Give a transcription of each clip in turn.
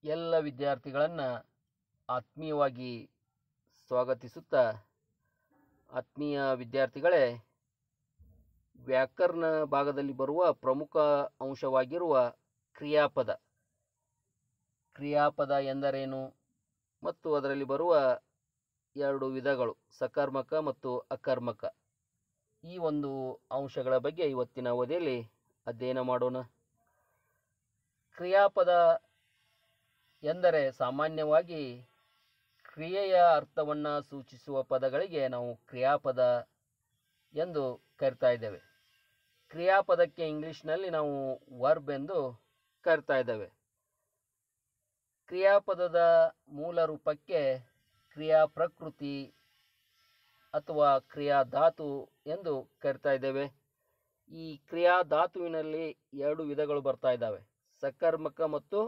ಎಲ್ಲ ವಿದ್ಯಾರ್ಥಿಗಳನ್ನು ಆತ್ಮೀಯವಾಗಿ ಸ್ವಾಗತಿಸುತ್ತಾ, ಆತ್ಮೀಯ ವಿದ್ಯಾರ್ಥಿಗಳೇ, ವ್ಯಾಕರಣ ಭಾಗದಲ್ಲಿ ಬರುವ ಪ್ರಮುಖ ಅಂಶವಾಗಿರುವ ಕ್ರಿಯಾಪದ ಎಂದರೇನು ಮತ್ತು ಅದರಲ್ಲಿ ಬರುವ ಎರಡು ವಿಧಗಳು, ಸಕರ್ಮಕ ಮತ್ತು ಅಕರ್ಮಕ, ಈ ಒಂದು ಅಂಶಗಳ ಬಗ್ಗೆ ಇವತ್ತಿನ ಅವಧಿಯಲ್ಲಿ ಅಧ್ಯಯನ ಮಾಡೋಣ. ಕ್ರಿಯಾಪದ ಎಂದರೆ ಸಾಮಾನ್ಯವಾಗಿ ಕ್ರಿಯೆಯ ಅರ್ಥವನ್ನು ಸೂಚಿಸುವ ಪದಗಳಿಗೆ ನಾವು ಕ್ರಿಯಾಪದ ಎಂದು ಕರಿತಾ ಇದ್ದೇವೆ. ಕ್ರಿಯಾಪದಕ್ಕೆ ಇಂಗ್ಲೀಷ್ನಲ್ಲಿ ನಾವು ವರ್ಬ್ ಎಂದು ಕರಿತಾ ಇದ್ದೇವೆ. ಕ್ರಿಯಾಪದದ ಮೂಲ ರೂಪಕ್ಕೆ ಕ್ರಿಯಾ ಪ್ರಕೃತಿ ಅಥವಾ ಕ್ರಿಯಾಧಾತು ಎಂದು ಕರಿತಾ ಇದ್ದೇವೆ. ಈ ಕ್ರಿಯಾಧಾತುವಿನಲ್ಲಿ ಎರಡು ವಿಧಗಳು ಬರ್ತಾ ಇದ್ದಾವೆ, ಸಕರ್ಮಕ ಮತ್ತು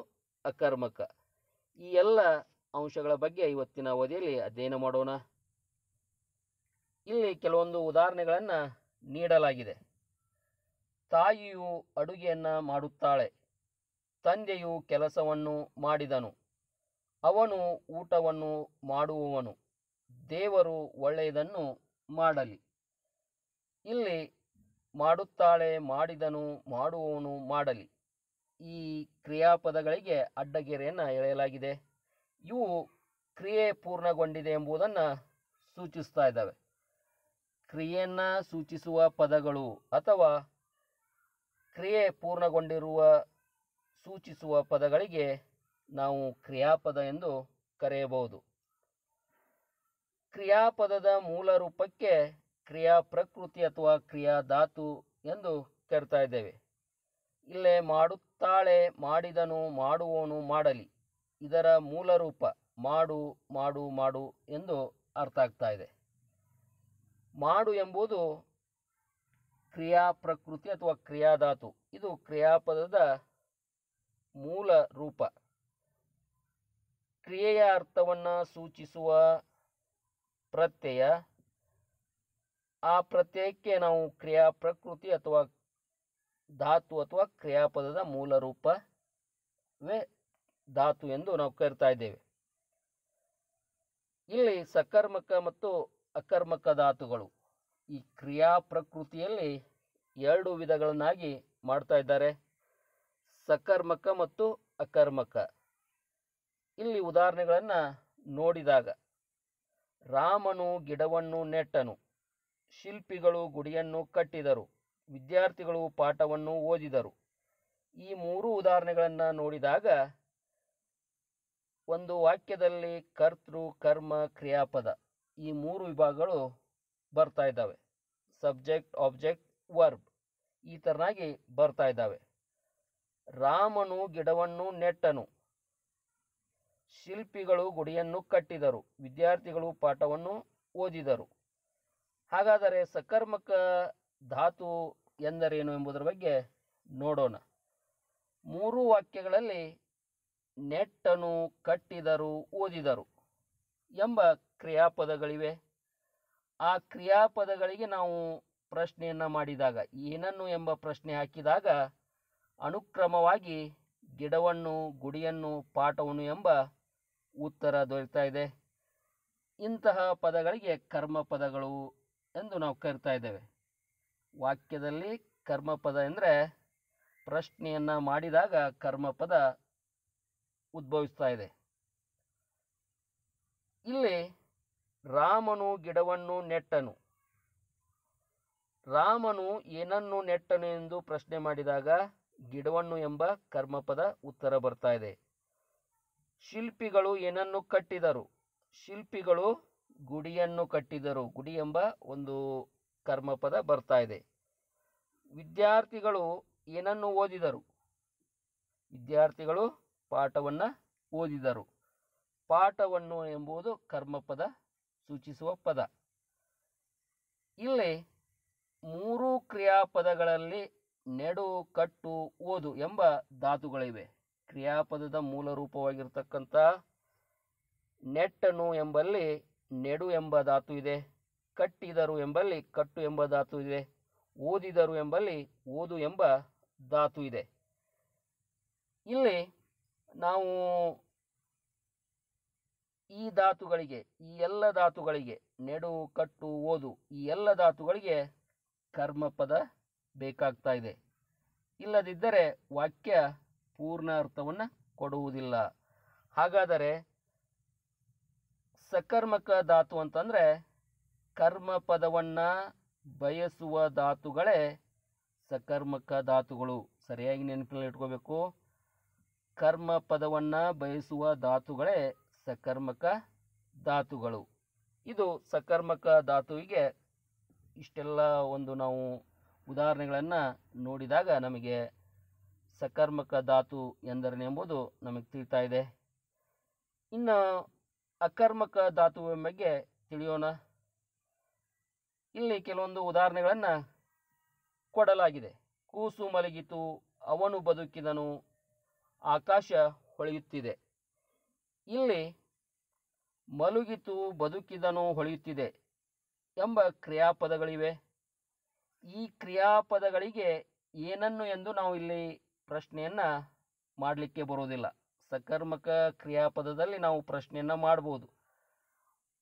ಅಕರ್ಮಕ. ಈ ಎಲ್ಲ ಅಂಶಗಳ ಬಗ್ಗೆ ಇವತ್ತಿನ ಅವಧಿಯಲ್ಲಿ ಅಧ್ಯಯನ ಮಾಡೋಣ. ಇಲ್ಲಿ ಕೆಲವೊಂದು ಉದಾಹರಣೆಗಳನ್ನು ನೀಡಲಾಗಿದೆ. ತಾಯಿಯು ಅಡುಗೆಯನ್ನು ಮಾಡುತ್ತಾಳೆ, ತಂದೆಯು ಕೆಲಸವನ್ನು ಮಾಡಿದನು, ಅವನು ಊಟವನ್ನು ಮಾಡುವವನು, ದೇವರು ಒಳ್ಳೆಯದನ್ನು ಮಾಡಲಿ. ಇಲ್ಲಿ ಮಾಡುತ್ತಾಳೆ, ಮಾಡಿದನು, ಮಾಡುವವನು, ಮಾಡಲಿ ಈ ಕ್ರಿಯಾಪದಗಳಿಗೆ ಅಡ್ಡಗೆರೆಯನ್ನು ಎಳೆಯಲಾಗಿದೆ. ಇವು ಕ್ರಿಯೆ ಪೂರ್ಣಗೊಂಡಿದೆ ಎಂಬುದನ್ನು ಸೂಚಿಸ್ತಾ ಇದ್ದಾವೆ. ಕ್ರಿಯೆಯನ್ನು ಸೂಚಿಸುವ ಪದಗಳು ಅಥವಾ ಕ್ರಿಯೆ ಪೂರ್ಣಗೊಂಡಿರುವ ಸೂಚಿಸುವ ಪದಗಳಿಗೆ ನಾವು ಕ್ರಿಯಾಪದ ಎಂದು ಕರೆಯಬಹುದು. ಕ್ರಿಯಾಪದದ ಮೂಲ ರೂಪಕ್ಕೆ ಕ್ರಿಯಾ ಪ್ರಕೃತಿ ಅಥವಾ ಕ್ರಿಯಾಧಾತು ಎಂದು ಕರಿತಾ ಇದ್ದೇವೆ. ಇಲ್ಲೇ ಮಾಡುತ್ತಾಳೆ, ಮಾಡಿದನು, ಮಾಡುವವನು, ಮಾಡಲಿ, ಇದರ ಮೂಲ ರೂಪ ಮಾಡು, ಮಾಡು, ಮಾಡು ಎಂದು ಅರ್ಥ ಆಗ್ತಾ ಇದೆ. ಮಾಡು ಎಂಬುದು ಕ್ರಿಯಾ ಪ್ರಕೃತಿ ಅಥವಾ ಕ್ರಿಯಾಧಾತು. ಇದು ಕ್ರಿಯಾಪದದ ಮೂಲ ರೂಪ. ಕ್ರಿಯೆಯ ಅರ್ಥವನ್ನು ಸೂಚಿಸುವ ಪ್ರತ್ಯಯ, ಆ ಪ್ರತ್ಯಯಕ್ಕೆ ನಾವು ಕ್ರಿಯಾ ಪ್ರಕೃತಿ ಅಥವಾ ಧಾತು ಅಥವಾ ಕ್ರಿಯಾಪದದ ಮೂಲ ರೂಪವೇ ಧಾತು ಎಂದು ನಾವು ಕರಿತಾ ಇದ್ದೇವೆ. ಇಲ್ಲಿ ಸಕರ್ಮಕ ಮತ್ತು ಅಕರ್ಮಕ ಧಾತುಗಳು ಈ ಕ್ರಿಯಾ ಪ್ರಕೃತಿಯಲ್ಲಿ ಎರಡು ವಿಧಗಳನ್ನಾಗಿ ಮಾಡ್ತಾ ಇದ್ದಾರೆ, ಸಕರ್ಮಕ ಮತ್ತು ಅಕರ್ಮಕ. ಇಲ್ಲಿ ಉದಾಹರಣೆಗಳನ್ನು ನೋಡಿದಾಗ, ರಾಮನು ಗಿಡವನ್ನು ನೆಟ್ಟನು, ಶಿಲ್ಪಿಗಳು ಗುಡಿಯನ್ನು ಕಟ್ಟಿದರು, ವಿದ್ಯಾರ್ಥಿಗಳು ಪಾಠವನ್ನು ಓದಿದರು. ಈ ಮೂರು ಉದಾಹರಣೆಗಳನ್ನು ನೋಡಿದಾಗ ಒಂದು ವಾಕ್ಯದಲ್ಲಿ ಕರ್ತೃ, ಕರ್ಮ, ಕ್ರಿಯಾಪದ ಈ ಮೂರು ವಿಭಾಗಗಳು ಬರ್ತಾ ಇದ್ದಾವೆ. ಸಬ್ಜೆಕ್ಟ್, ಆಬ್ಜೆಕ್ಟ್, ವರ್ಬ್ ಈ ಥರನಾಗಿ ಬರ್ತಾ ಇದ್ದಾವೆ. ರಾಮನು ಗಿಡವನ್ನು ನೆಟ್ಟನು, ಶಿಲ್ಪಿಗಳು ಗುಡಿಯನ್ನು ಕಟ್ಟಿದರು, ವಿದ್ಯಾರ್ಥಿಗಳು ಪಾಠವನ್ನು ಓದಿದರು. ಹಾಗಾದರೆ ಸಕರ್ಮಕ ಧಾತು ಎಂದರೇನು ಎಂಬುದರ ಬಗ್ಗೆ ನೋಡೋಣ. ಮೂರು ವಾಕ್ಯಗಳಲ್ಲಿ ನೆಟ್ಟನು, ಕಟ್ಟಿದರು, ಓದಿದರು ಎಂಬ ಕ್ರಿಯಾಪದಗಳಿವೆ. ಆ ಕ್ರಿಯಾಪದಗಳಿಗೆ ನಾವು ಪ್ರಶ್ನೆಯನ್ನು ಮಾಡಿದಾಗ, ಏನನ್ನು ಎಂಬ ಪ್ರಶ್ನೆ ಹಾಕಿದಾಗ ಅನುಕ್ರಮವಾಗಿ ಗಿಡವನ್ನು, ಗುಡಿಯನ್ನು, ಪಾಠವನ್ನು ಎಂಬ ಉತ್ತರ ದೊರೆತಾ ಇದೆ. ಇಂತಹ ಪದಗಳಿಗೆ ಕರ್ಮಪದಗಳು ಎಂದು ನಾವು ಕರಿತಾ ಇದ್ದೇವೆ. ವಾಕ್ಯದಲ್ಲಿ ಕರ್ಮಪದ ಎಂದರೆ ಪ್ರಶ್ನೆಯನ್ನು ಮಾಡಿದಾಗ ಕರ್ಮಪದ ಉದ್ಭವಿಸ್ತಾ ಇದೆ. ಇಲ್ಲಿ ರಾಮನು ಗಿಡವನ್ನು ನೆಟ್ಟನು, ರಾಮನು ಏನನ್ನು ನೆಟ್ಟನು ಎಂದು ಪ್ರಶ್ನೆ ಮಾಡಿದಾಗ ಗಿಡವನ್ನು ಎಂಬ ಕರ್ಮಪದ ಉತ್ತರ ಬರ್ತಾ ಇದೆ. ಶಿಲ್ಪಿಗಳು ಏನನ್ನು ಕಟ್ಟಿದರು, ಶಿಲ್ಪಿಗಳು ಗುಡಿಯನ್ನು ಕಟ್ಟಿದರು, ಗುಡಿ ಎಂಬ ಒಂದು ಕರ್ಮಪದ ಬರ್ತಾ ಇದೆ. ವಿದ್ಯಾರ್ಥಿಗಳು ಏನನ್ನು ಓದಿದರು, ವಿದ್ಯಾರ್ಥಿಗಳು ಪಾಠವನ್ನು ಓದಿದರು, ಪಾಠವನ್ನು ಎಂಬುದು ಕರ್ಮಪದ ಸೂಚಿಸುವ ಪದ. ಇಲ್ಲಿ ಮೂರು ಕ್ರಿಯಾಪದಗಳಲ್ಲಿ ನೆಡು, ಕಟ್ಟು, ಓದು ಎಂಬ ಧಾತುಗಳಿವೆ. ಕ್ರಿಯಾಪದದ ಮೂಲ ರೂಪವಾಗಿರ್ತಕ್ಕಂಥ ನೆಟ್ಟನು ಎಂಬಲ್ಲಿ ನೆಡು ಎಂಬ ಧಾತು ಇದೆ, ಕಟ್ಟಿದರು ಎಂಬಲ್ಲಿ ಕಟ್ಟು ಎಂಬ ಧಾತು ಇದೆ, ಓದಿದರು ಎಂಬಲ್ಲಿ ಓದು ಎಂಬ ಧಾತು ಇದೆ. ಇಲ್ಲಿ ನಾವು ಈ ಧಾತುಗಳಿಗೆ, ಈ ಎಲ್ಲ ಧಾತುಗಳಿಗೆ, ನೆಡು, ಕಟ್ಟು, ಓದು, ಈ ಎಲ್ಲ ಧಾತುಗಳಿಗೆ ಕರ್ಮಪದ ಬೇಕಾಗ್ತಾ ಇದೆ. ಇಲ್ಲದಿದ್ದರೆ ವಾಕ್ಯ ಪೂರ್ಣ ಅರ್ಥವನ್ನು ಕೊಡುವುದಿಲ್ಲ. ಹಾಗಾದರೆ ಸಕರ್ಮಕ ಧಾತು ಅಂತಂದರೆ ಕರ್ಮಪದವನ್ನು ಬಯಸುವ ಧಾತುಗಳೇ ಸಕರ್ಮಕ ಧಾತುಗಳು. ಸರಿಯಾಗಿ ನೆನಪಿನಲ್ಲಿ ಇಟ್ಕೋಬೇಕು. ಕರ್ಮ ಪದವನ್ನು ಬಯಸುವ ಧಾತುಗಳೇ ಸಕರ್ಮಕ ಧಾತುಗಳು. ಇದು ಸಕರ್ಮಕ ಧಾತುವಿಗೆ ಇಷ್ಟೆಲ್ಲ ಒಂದು ನಾವು ಉದಾಹರಣೆಗಳನ್ನು ನೋಡಿದಾಗ ನಮಗೆ ಸಕರ್ಮಕ ಧಾತು ಎಂದರೇನೆಂಬುದು ನಮಗೆ ತಿಳಿತಾ ಇದೆ. ಇನ್ನು ಅಕರ್ಮಕ ಧಾತುವಿನ ಬಗ್ಗೆ ತಿಳಿಯೋಣ. ಇಲ್ಲಿ ಕೆಲವೊಂದು ಉದಾಹರಣೆಗಳನ್ನು ಕೊಡಲಾಗಿದೆ. ಕೂಸು ಮಲಗಿತು, ಅವನು ಬದುಕಿದನು, ಆಕಾಶ ಹೊಳೆಯುತ್ತಿದೆ. ಇಲ್ಲಿ ಮಲಗಿತು, ಬದುಕಿದನು, ಹೊಳೆಯುತ್ತಿದೆ ಎಂಬ ಕ್ರಿಯಾಪದಗಳಿವೆ. ಈ ಕ್ರಿಯಾಪದಗಳಿಗೆ ಏನನ್ನು ಎಂದು ನಾವು ಇಲ್ಲಿ ಪ್ರಶ್ನೆಯನ್ನು ಮಾಡಲಿಕ್ಕೆ ಬರುವುದಿಲ್ಲ. ಸಕರ್ಮಕ ಕ್ರಿಯಾಪದದಲ್ಲಿ ನಾವು ಪ್ರಶ್ನೆಯನ್ನು ಮಾಡ್ಬೋದು.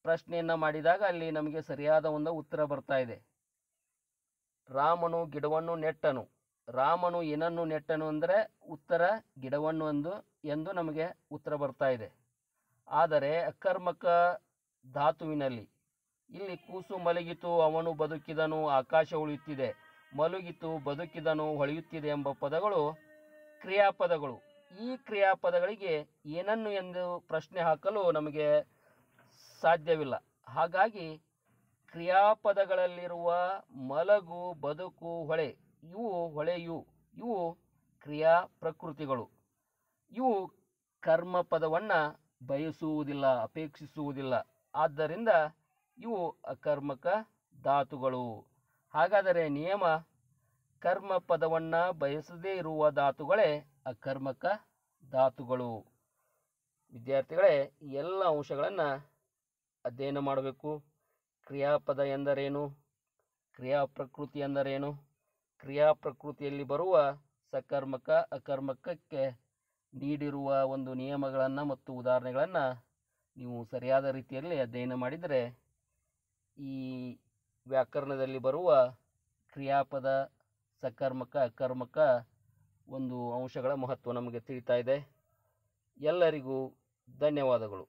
ಪ್ರಶ್ನೆಯನ್ನು ಮಾಡಿದಾಗ ಅಲ್ಲಿ ನಮಗೆ ಸರಿಯಾದ ಒಂದು ಉತ್ತರ ಬರ್ತಾ ಇದೆ. ರಾಮನು ಗಿಡವನ್ನು ನೆಟ್ಟನು. ರಾಮನು ಏನನ್ನು ನೆಟ್ಟನು ಅಂದರೆ ಉತ್ತರ ಗಿಡವನ್ನು ಎಂದು ನಮಗೆ ಉತ್ತರ ಬರ್ತಾ ಇದೆ. ಆದರೆ ಅಕರ್ಮಕ ಧಾತುವಿನಲ್ಲಿ ಇಲ್ಲಿ ಕೂಸು ಮಲಗಿತು, ಅವನು ಬದುಕಿದನು, ಆಕಾಶ ಹೊಳೆಯುತ್ತಿದೆ, ಮಲಗಿತು, ಬದುಕಿದನು, ಹೊಳೆಯುತ್ತಿದೆ ಎಂಬ ಪದಗಳು ಕ್ರಿಯಾಪದಗಳು. ಈ ಕ್ರಿಯಾಪದಗಳಿಗೆ ಏನನ್ನು ಎಂದು ಪ್ರಶ್ನೆ ಹಾಕಲು ನಮಗೆ ಸಾಧ್ಯವಿಲ್ಲ. ಹಾಗಾಗಿ ಕ್ರಿಯಾಪದಗಳಲ್ಲಿರುವ ಮಲಗು, ಬದುಕು, ಹೊಳೆ, ಇವು ಕ್ರಿಯಾ ಪ್ರಕೃತಿಗಳು. ಇವು ಕರ್ಮಪದವನ್ನು ಬಯಸುವುದಿಲ್ಲ, ಅಪೇಕ್ಷಿಸುವುದಿಲ್ಲ. ಆದ್ದರಿಂದ ಇವು ಅಕರ್ಮಕ ಧಾತುಗಳು. ಹಾಗಾದರೆ ನಿಯಮ, ಕರ್ಮಪದವನ್ನು ಬಯಸದೇ ಇರುವ ಧಾತುಗಳೇ ಅಕರ್ಮಕ ಧಾತುಗಳು. ವಿದ್ಯಾರ್ಥಿಗಳೇ, ಈ ಎಲ್ಲ ಅಂಶಗಳನ್ನು ಅಧ್ಯಯನ ಮಾಡಬೇಕು. ಕ್ರಿಯಾಪದ ಎಂದರೇನು, ಕ್ರಿಯಾ ಪ್ರಕೃತಿ ಎಂದರೇನು, ಕ್ರಿಯಾ ಪ್ರಕೃತಿಯಲ್ಲಿ ಬರುವ ಸಕರ್ಮಕ ಅಕರ್ಮಕಕ್ಕೆ ನೀಡಿರುವ ಒಂದು ನಿಯಮಗಳನ್ನು ಮತ್ತು ಉದಾಹರಣೆಗಳನ್ನು ನೀವು ಸರಿಯಾದ ರೀತಿಯಲ್ಲಿ ಅಧ್ಯಯನ ಮಾಡಿದರೆ ಈ ವ್ಯಾಕರಣದಲ್ಲಿ ಬರುವ ಕ್ರಿಯಾಪದ, ಸಕರ್ಮಕ ಅಕರ್ಮಕ ಒಂದು ಅಂಶಗಳ ಮಹತ್ವ ನಮಗೆ ತಿಳಿತಾ ಇದೆ. ಎಲ್ಲರಿಗೂ ಧನ್ಯವಾದಗಳು.